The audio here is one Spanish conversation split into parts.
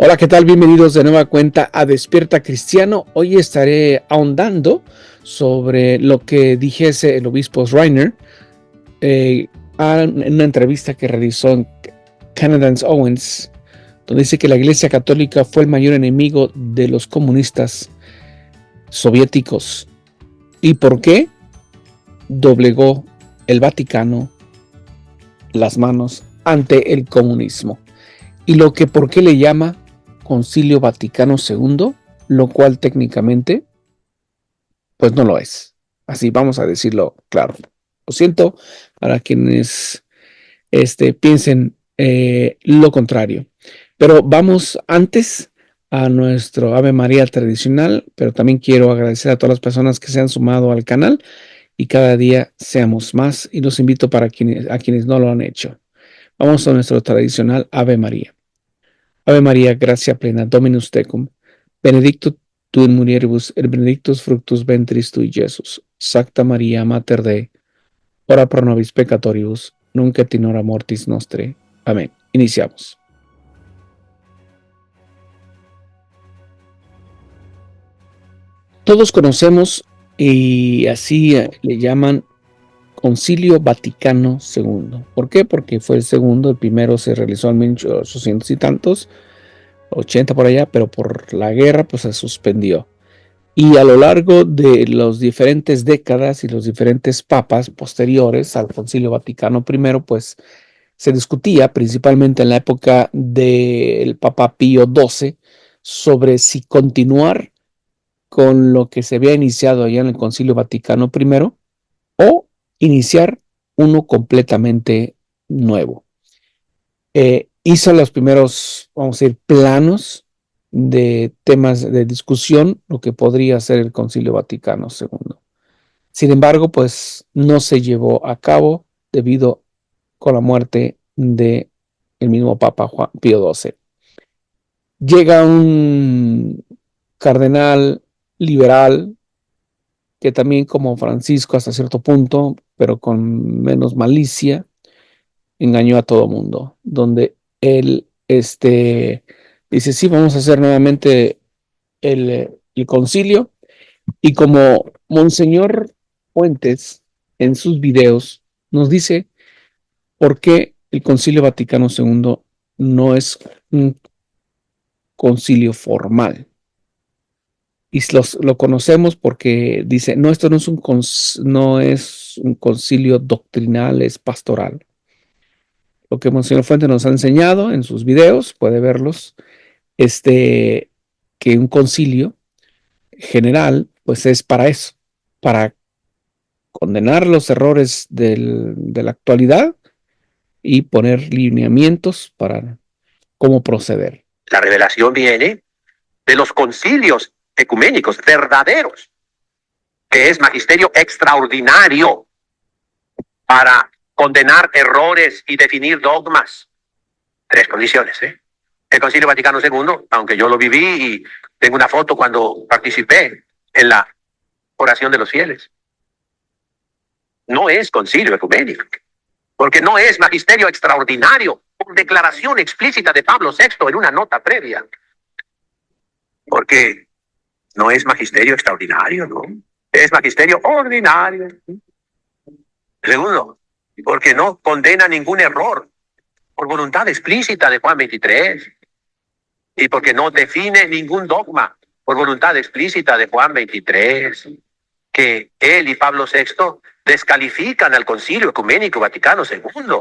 Hola, ¿qué tal? Bienvenidos de nueva cuenta a Despierta Cristiano. Hoy estaré ahondando sobre lo que dijese el obispo Reiner en una entrevista que realizó en Canadians Owens, donde dice que la Iglesia Católica fue el mayor enemigo de los comunistas soviéticos. ¿Y por qué doblegó el Vaticano las manos ante el comunismo? Y por qué le llama Concilio Vaticano II, lo cual técnicamente pues no lo es. Así vamos a decirlo claro. Lo siento para quienes piensen lo contrario. Pero vamos antes a nuestro Ave María tradicional, pero también quiero agradecer a todas las personas que se han sumado al canal y cada día seamos más, y los invito a quienes no lo han hecho. Vamos a nuestro tradicional Ave María. Ave María, gracia plena, Dominus tecum, benedictus tu in mulieribus, et benedictus fructus ventris tui, Iesus. Sancta Maria, Mater Dei, ora pro nobis peccatoribus, nunc et in hora mortis nostre. Amén. Iniciamos. Todos conocemos y así le llaman Concilio Vaticano II. ¿Por qué? Porque fue el segundo, el primero se realizó en 1800 y tantos, 80 por allá, pero por la guerra pues se suspendió. Y a lo largo de las diferentes décadas y los diferentes papas posteriores al Concilio Vaticano I, pues se discutía principalmente en la época del Papa Pío XII sobre si continuar con lo que se había iniciado allá en el Concilio Vaticano I o iniciar uno completamente nuevo. Hizo los primeros, vamos a decir, planos de temas de discusión, lo que podría ser el Concilio Vaticano II. Sin embargo, pues no se llevó a cabo debido con la muerte de el mismo Papa Juan Pío XII. Llega un cardenal liberal que también como Francisco hasta cierto punto, pero con menos malicia, engañó a todo mundo, donde él dice, sí, vamos a hacer nuevamente el concilio, y como Monseñor Fuentes en sus videos nos dice por qué el Concilio Vaticano II no es un concilio formal. Y lo conocemos porque dice, no, esto no es un concilio doctrinal, es pastoral. Lo que Monseñor Fuentes nos ha enseñado en sus videos, puede verlos, que un concilio general, pues es para eso, para condenar los errores de la actualidad y poner lineamientos para cómo proceder. La revelación viene de los concilios ecuménicos verdaderos, que es magisterio extraordinario para condenar errores y definir dogmas. Tres condiciones, ¿eh? El Concilio Vaticano II, aunque yo lo viví y tengo una foto cuando participé en la oración de los fieles, no es concilio ecuménico, porque no es magisterio extraordinario, por declaración explícita de Pablo VI en una nota previa. Porque no es magisterio extraordinario, ¿no? Es magisterio ordinario. Segundo, porque no condena ningún error por voluntad explícita de Juan 23. Y porque no define ningún dogma por voluntad explícita de Juan 23. Que él y Pablo VI descalifican al Concilio Ecuménico Vaticano II.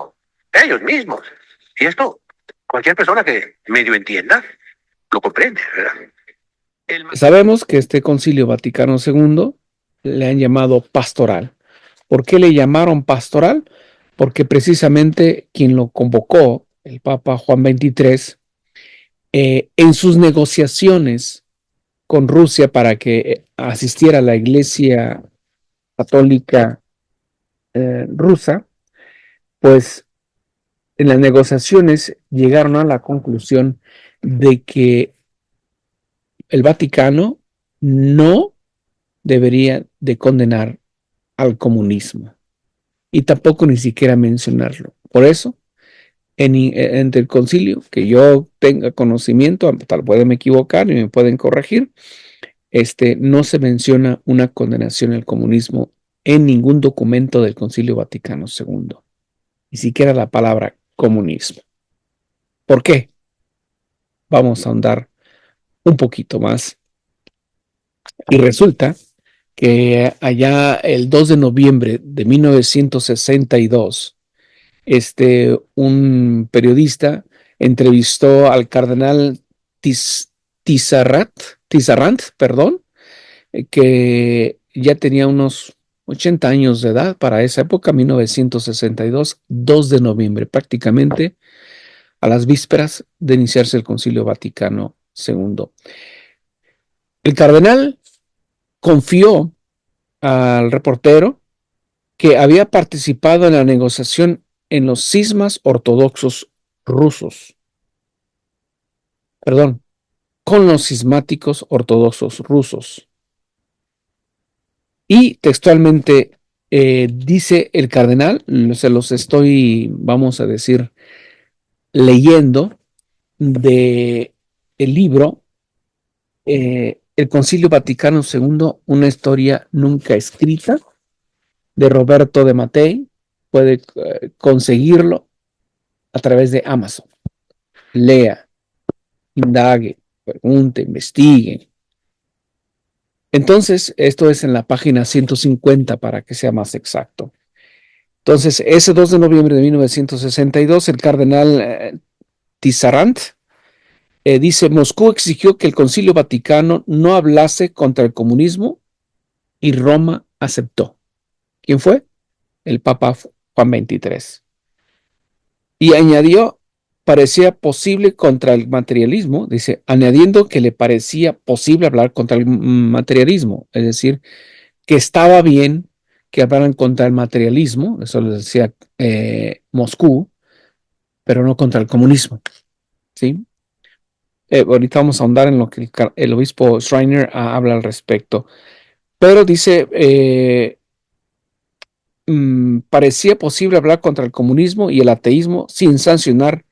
Ellos mismos. Y esto, cualquier persona que medio entienda, lo comprende, ¿verdad? Sabemos que este Concilio Vaticano II le han llamado pastoral. ¿Por qué le llamaron pastoral? Porque precisamente quien lo convocó, el Papa Juan XXIII, en sus negociaciones con Rusia para que asistiera a la Iglesia Católica rusa, pues en las negociaciones llegaron a la conclusión de que el Vaticano no debería de condenar al comunismo y tampoco ni siquiera mencionarlo. Por eso, entre el concilio, que yo tenga conocimiento, tal pueden equivocar y me pueden corregir, no se menciona una condenación al comunismo en ningún documento del Concilio Vaticano II, ni siquiera la palabra comunismo. ¿Por qué? Vamos a ahondar un poquito más. Y resulta que allá el 2 de noviembre de 1962, un periodista entrevistó al cardenal Tizarrant, perdón, que ya tenía unos 80 años de edad para esa época, 1962, 2 de noviembre, prácticamente a las vísperas de iniciarse el Concilio Vaticano II. El cardenal confió al reportero que había participado en la negociación en los cismas ortodoxos rusos. Perdón, con los cismáticos ortodoxos rusos. Y textualmente dice el cardenal, se los estoy, vamos a decir, leyendo de el libro El Concilio Vaticano II, una historia nunca escrita, de Roberto de Mattei. Puede conseguirlo a través de Amazon. Lea, indague, pregunte, investigue. Entonces, esto es en la página 150 para que sea más exacto. Entonces, ese 2 de noviembre de 1962, el cardenal Tizarrant dice, Moscú exigió que el Concilio Vaticano no hablase contra el comunismo y Roma aceptó. ¿Quién fue? El Papa Juan XXIII. Y añadió, parecía posible contra el materialismo, dice, añadiendo que le parecía posible hablar contra el materialismo, es decir, que estaba bien que hablaran contra el materialismo, eso les decía Moscú, pero no contra el comunismo, ¿sí? Ahorita vamos a ahondar en lo que el obispo Schreiner habla al respecto, pero dice, parecía posible hablar contra el comunismo y el ateísmo sin sancionar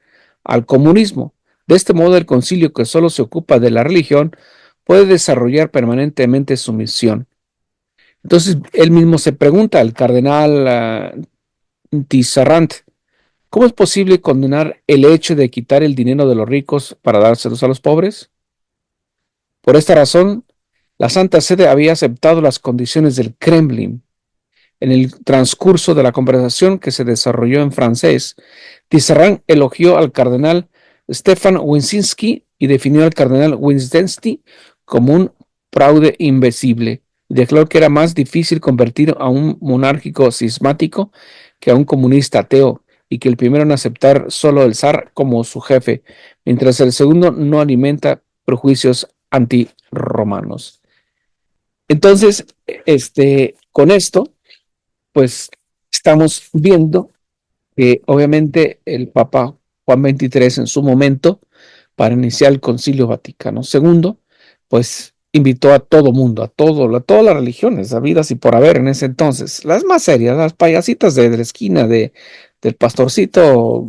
al comunismo. De este modo, el concilio, que solo se ocupa de la religión, puede desarrollar permanentemente su misión. Entonces, él mismo se pregunta, el cardenal Tizarrant, ¿cómo es posible condenar el hecho de quitar el dinero de los ricos para dárselos a los pobres? Por esta razón, la Santa Sede había aceptado las condiciones del Kremlin. En el transcurso de la conversación, que se desarrolló en francés, Tizarrant elogió al cardenal Stefan Wyszynski y definió al cardenal Wisniewski como un fraude invencible. Declaró que era más difícil convertir a un monárquico cismático que a un comunista ateo, y que el primero en aceptar solo el zar como su jefe, mientras el segundo no alimenta prejuicios antirromanos. Entonces, con esto, pues estamos viendo que obviamente el Papa Juan XXIII en su momento, para iniciar el Concilio Vaticano II, pues invitó a todo mundo, a todas las religiones, habidas y por haber en ese entonces, las más serias, las payasitas de la esquina del pastorcito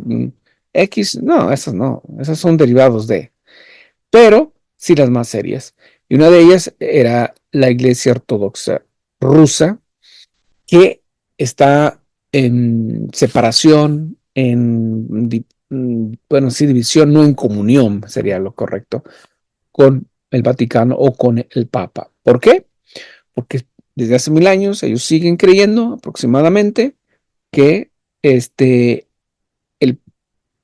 X, no, esas son derivados pero sí las más serias. Y una de ellas era la Iglesia Ortodoxa rusa, que está en separación, bueno, sí, división, no en comunión, sería lo correcto, con el Vaticano o con el Papa. ¿Por qué? Porque desde hace 1000 años ellos siguen creyendo aproximadamente que el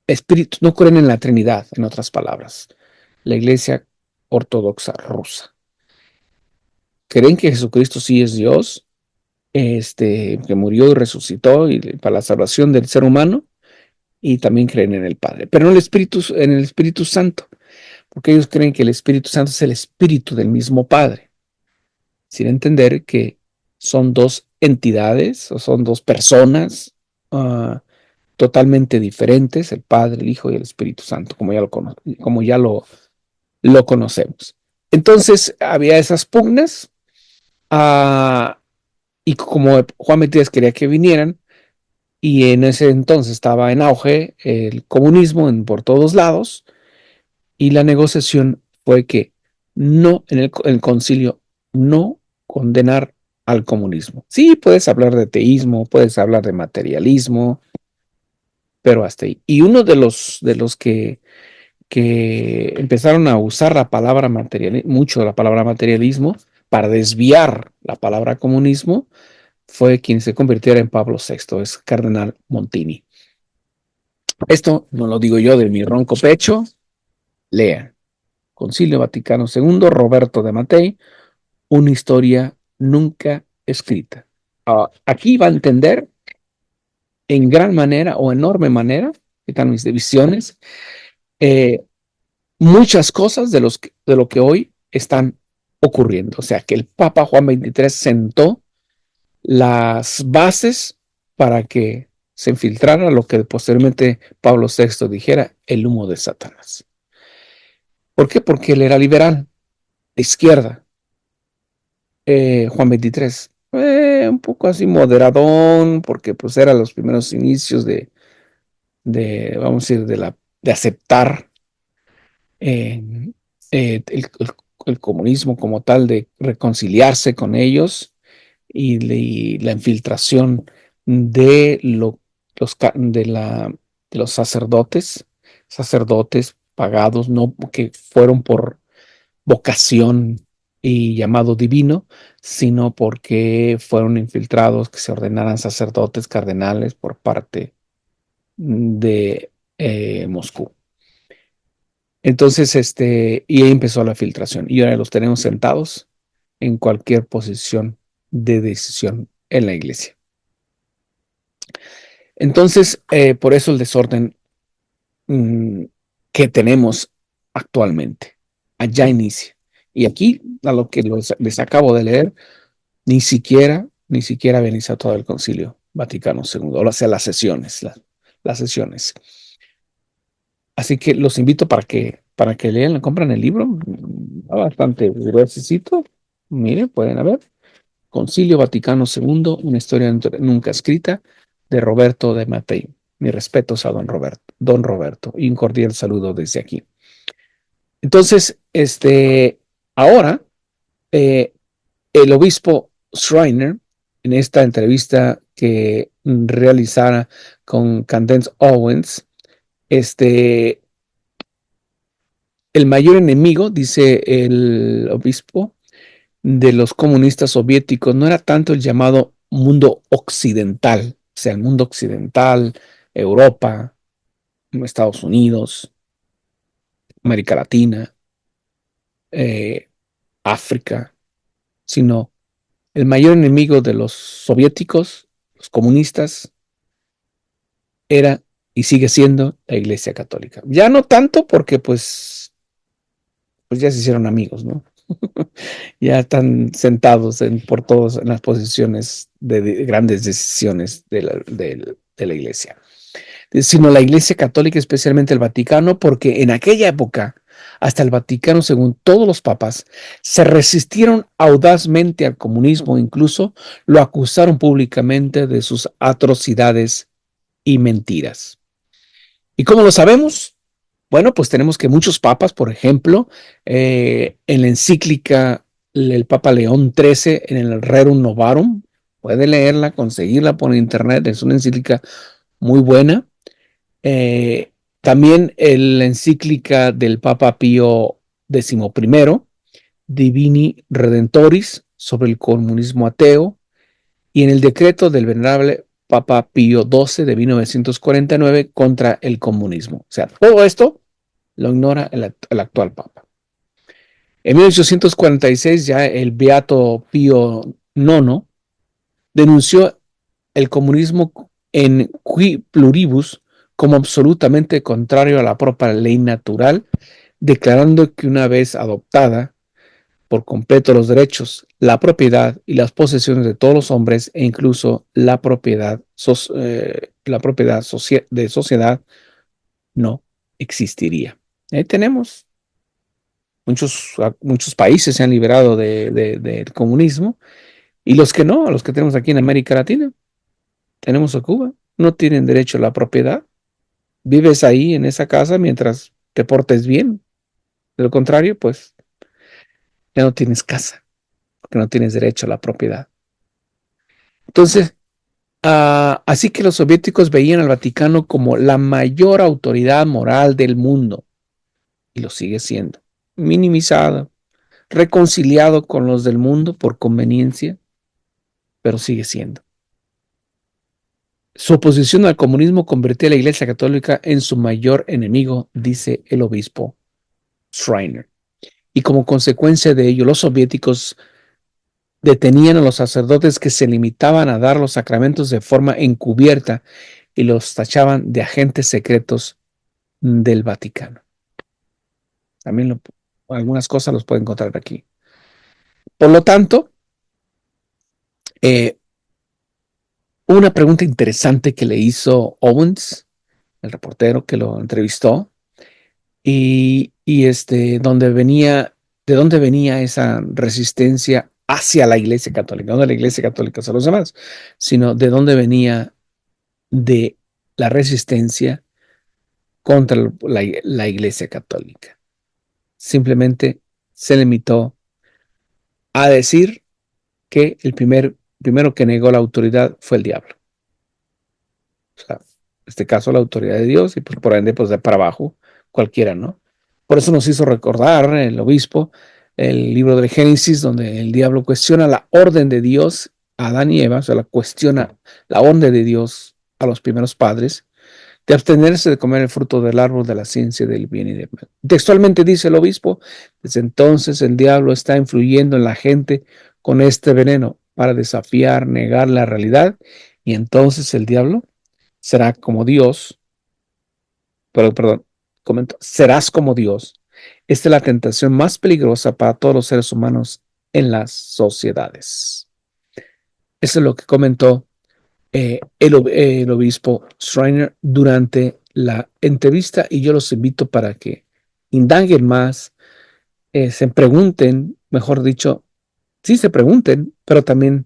Espíritu, no creen en la Trinidad, en otras palabras, la Iglesia Ortodoxa rusa. Creen que Jesucristo sí es Dios, que murió y resucitó y para la salvación del ser humano, y también creen en el Padre, pero no en el Espíritu Santo, porque ellos creen que el Espíritu Santo es el Espíritu del mismo Padre, sin entender que son dos entidades o son dos personas totalmente diferentes, el Padre, el Hijo y el Espíritu Santo, como ya lo conocemos. Entonces había esas pugnas, y como Juan Matías quería que vinieran, y en ese entonces estaba en auge el comunismo por todos lados, y la negociación fue que no, en el concilio, no condenar al comunismo. Sí, puedes hablar de teísmo, puedes hablar de materialismo, pero hasta ahí. Y uno de los que empezaron a usar la palabra materialismo, mucho la palabra materialismo, para desviar la palabra comunismo, fue quien se convirtiera en Pablo VI, es Cardenal Montini. Esto no lo digo yo de mi ronco pecho, lean. Concilio Vaticano II, Roberto de Mattei, una historia nunca escrita. Aquí va a entender en gran manera o enorme manera, que están mis divisiones, eh, muchas cosas de lo que hoy están ocurriendo. O sea, que el Papa Juan XXIII sentó las bases para que se infiltrara lo que posteriormente Pablo VI dijera, el humo de Satanás. ¿Por qué? Porque él era liberal, de izquierda. Juan XXIII, un poco así moderadón, porque pues eran los primeros inicios vamos a decir, de aceptar eh, el comunismo como tal, de reconciliarse con ellos, y la infiltración de, de los sacerdotes pagados, no que fueron por vocación y llamado divino, sino porque fueron infiltrados, que se ordenaran sacerdotes cardenales por parte de Moscú. Entonces, y ahí empezó la filtración. Y ahora los tenemos sentados en cualquier posición de decisión en la iglesia. Entonces, por eso el desorden que tenemos actualmente. Allá inicia. Y aquí, a lo que les acabo de leer, ni siquiera había iniciado todo el Concilio Vaticano II, o sea, las sesiones, las sesiones. Así que los invito para que lean, compran el libro, bastante gruesecito. Miren, pueden ver. Concilio Vaticano II, una historia nunca escrita, de Roberto de Mattei. Mis respetos a don Roberto, y un cordial saludo desde aquí. Entonces, ahora, el obispo Schreiner, en esta entrevista que realizara con Candace Owens, el mayor enemigo, dice el obispo, de los comunistas soviéticos no era tanto el llamado mundo occidental, o sea, el mundo occidental, Europa, Estados Unidos, América Latina, eh, África, sino el mayor enemigo de los soviéticos, los comunistas, era y sigue siendo la Iglesia Católica. Ya no tanto porque pues ya se hicieron amigos, ¿no? Ya están sentados por todos en las posiciones de grandes decisiones de la iglesia, sino la Iglesia Católica, especialmente el Vaticano, porque en aquella época, hasta el Vaticano, según todos los papas, se resistieron audazmente al comunismo, incluso lo acusaron públicamente de sus atrocidades y mentiras. ¿Y cómo lo sabemos? Bueno, pues tenemos que muchos papas, por ejemplo, en la encíclica el Papa León XIII, en el Rerum Novarum, puede leerla, conseguirla por internet, es una encíclica muy buena. También la encíclica del Papa Pío XI, Divini Redentoris, sobre el comunismo ateo, y en el decreto del venerable Papa Pío XII de 1949 contra el comunismo. O sea, todo esto lo ignora el actual Papa. En 1846 ya el Beato Pío IX denunció el comunismo en Qui Pluribus como absolutamente contrario a la propia ley natural, declarando que una vez adoptada por completo los derechos, la propiedad y las posesiones de todos los hombres, e incluso la propiedad de sociedad, no existiría. Ahí tenemos. Muchos países se han liberado del comunismo, y los que no, los que tenemos aquí en América Latina, tenemos a Cuba. no tienen derecho a la propiedad. Vives ahí en esa casa mientras te portes bien. De lo contrario, pues ya no tienes casa, porque no tienes derecho a la propiedad. Entonces, así que los soviéticos veían al Vaticano como la mayor autoridad moral del mundo, y lo sigue siendo, minimizado, reconciliado con los del mundo por conveniencia, pero sigue siendo. Su oposición al comunismo convirtió a la Iglesia Católica en su mayor enemigo, dice el obispo Schreiner. Y como consecuencia de ello, los soviéticos detenían a los sacerdotes que se limitaban a dar los sacramentos de forma encubierta y los tachaban de agentes secretos del Vaticano. También algunas cosas los pueden encontrar aquí. Por lo tanto, eh, una pregunta interesante que le hizo Owens, el reportero que lo entrevistó, donde venía, de dónde venía esa resistencia hacia la Iglesia Católica, no de la Iglesia Católica hacia los demás, sino de dónde venía de la resistencia contra la Iglesia Católica. Simplemente se limitó a decir que el primero que negó la autoridad fue el diablo. O sea, en este caso la autoridad de Dios y pues por ende pues de para abajo cualquiera, ¿no? Por eso nos hizo recordar el obispo el libro del Génesis donde el diablo cuestiona la orden de Dios a Adán y Eva, o sea, la cuestiona la orden de Dios a los primeros padres de abstenerse de comer el fruto del árbol de la ciencia del bien y del mal. Textualmente dice el obispo, desde entonces el diablo está influyendo en la gente con este veneno para desafiar, negar la realidad y entonces el diablo será como Dios, perdón, comento, serás como Dios. Esta es la tentación más peligrosa para todos los seres humanos en las sociedades. Eso es lo que comentó el obispo Schreiner durante la entrevista y yo los invito para que indaguen más, se pregunten, mejor dicho, sí se pregunten, pero también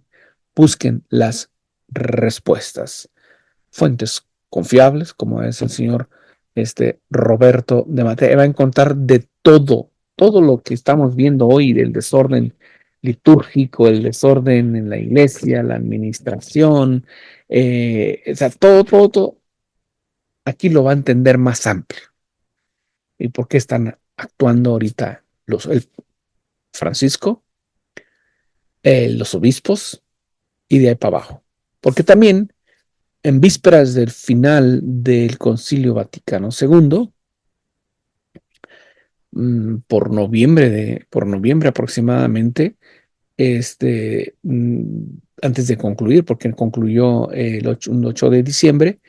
busquen las respuestas. Fuentes confiables, como es el señor Roberto de Mateo, va a encontrar de todo lo que estamos viendo hoy, del desorden litúrgico, el desorden en la iglesia, la administración, o sea, todo, aquí lo va a entender más amplio. ¿Y por qué están actuando ahorita el Francisco, los obispos y de ahí para abajo? Porque también en vísperas del final del Concilio Vaticano II, por noviembre aproximadamente, antes de concluir, porque concluyó el 8 de diciembre,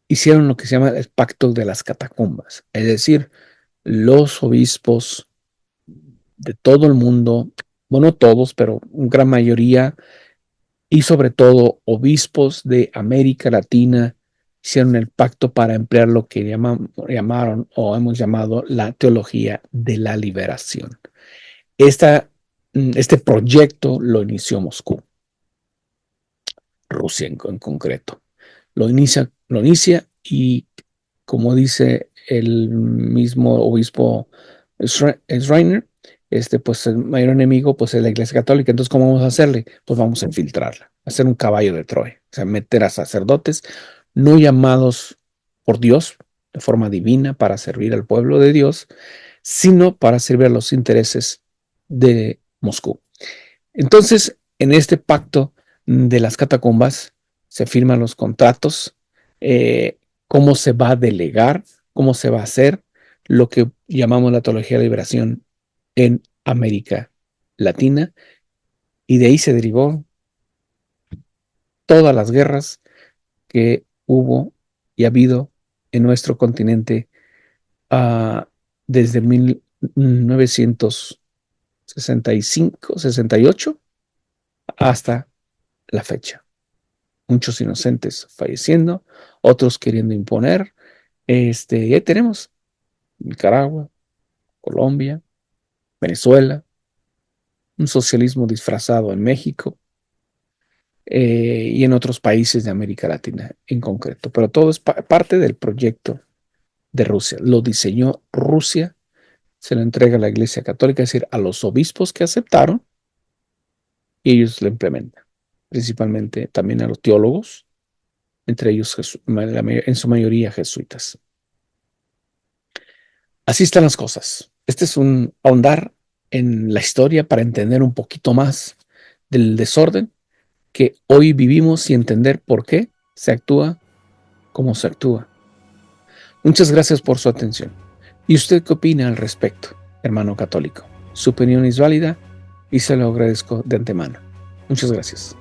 hicieron lo que se llama el Pacto de las Catacumbas, es decir, los obispos de todo el mundo, bueno, todos, pero una gran mayoría, y sobre todo obispos de América Latina, hicieron el pacto para emplear lo que llamaron o hemos llamado la teología de la liberación. Este proyecto lo inició Moscú, Rusia en concreto. Lo inicia y como dice el mismo obispo Schreiner, pues el mayor enemigo pues es la Iglesia Católica. Entonces, ¿cómo vamos a hacerle? Pues vamos a infiltrarla, hacer un caballo de Troya, o sea, meter a sacerdotes no llamados por Dios de forma divina para servir al pueblo de Dios, sino para servir a los intereses de Moscú. Entonces, en este pacto de las catacumbas se firman los contratos, cómo se va a delegar, cómo se va a hacer lo que llamamos la teología de liberación en América Latina, y de ahí se derivó todas las guerras que hubo y ha habido en nuestro continente desde 1965, 68 hasta la fecha. Muchos inocentes falleciendo, otros queriendo imponer. Y ahí tenemos Nicaragua, Colombia, Venezuela, un socialismo disfrazado en México, y en otros países de América Latina en concreto. Pero todo es parte del proyecto de Rusia. Lo diseñó Rusia, se lo entrega a la Iglesia Católica, es decir, a los obispos que aceptaron, y ellos lo implementan. Principalmente también a los teólogos, entre ellos en su mayoría jesuitas. Así están las cosas. Este es un ahondar en la historia para entender un poquito más del desorden que hoy vivimos y entender por qué se actúa como se actúa. Muchas gracias por su atención. ¿Y usted qué opina al respecto, hermano católico? Su opinión es válida y se lo agradezco de antemano. Muchas gracias.